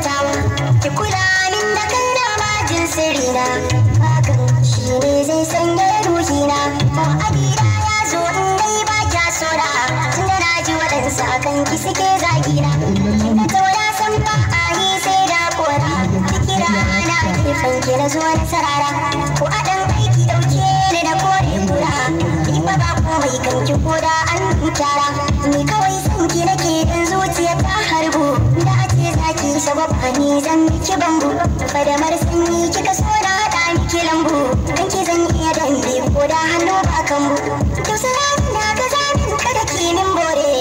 mantawa ki kula min da kaina ma jin sirrina hakan shi ne zai sanya ruhina adira ya zo in dai ba kya sora tunda na ji waɗansu akan ki suke zagina inda taura san ba a yi sai da kora kira ana gefen ki na zuwa na sarara ko a ɗan aiki ɗauke ni da kore kura ni fa ba komai kan ki koda an kyara ni kawai san ki nake in zuciya ta harbu da ake zaki sababa ni zan miki bambu fadamar sanyi kika so na haɗa miki lambu kan ki zan iya dambe ko da hannu ba kambu tausaya na ga zamin kada ki min bore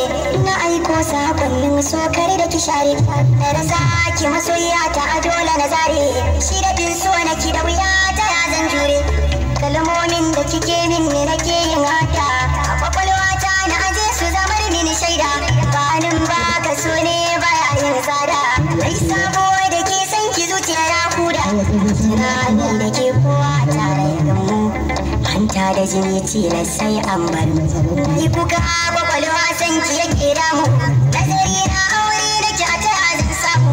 na aiko sakonnin so kare da ki share na rasa ki masoyiya ta dole na zare shi da bin so na ki da wuya ta ya zan jure kalmomin da kike min ne nake yin haka a kwakwalwa ta na aje su zamar mini shaida banin baka so ne baya yin tsada mai sabo da ke san ki zuciya na kuda tunani da ke kowa tare da mu hanta da jini tilas sai an bar ni kuka kwakwalwa san ki yake damu nazari na aure da ki a ta zan samu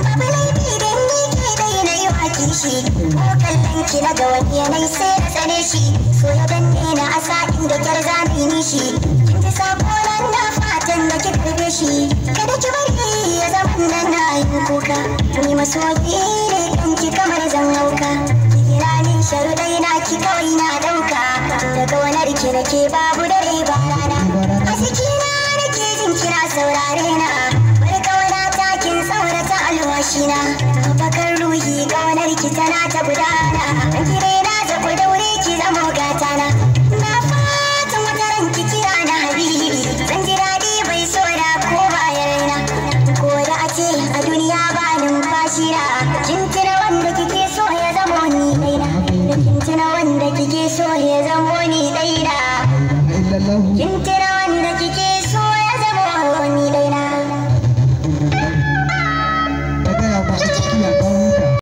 babu laifi da ni ke dai na yi wa kishi ko kallon ki na ga wani yanayi sai na tsane shi so ya danne na asa inda kyar zamini shi kin ji sako na fatan da ki karbe shi kada ki bari ya zama nan na yin kuka ni masoyi ne kan ki kamar zan hauka ki kira ni sharuɗai na ki kawai na ɗauka daga wani ki nake babu dare ba rana a cikina nake jin kira saurare na bar kauna takin tsaurata alwashi na bakar ruhi kaunar ki tana ta gudana kire na zaku daure ki zamo gata na fatan wata ranki kira na habibi zan ji daɗi bai so da ko bayan raina ko da a ce a duniya ba numfashi na kin tuna wanda kike so ya zamo ni ɗaina kin tuna wanda kike so ya zamo ni ɗaina kin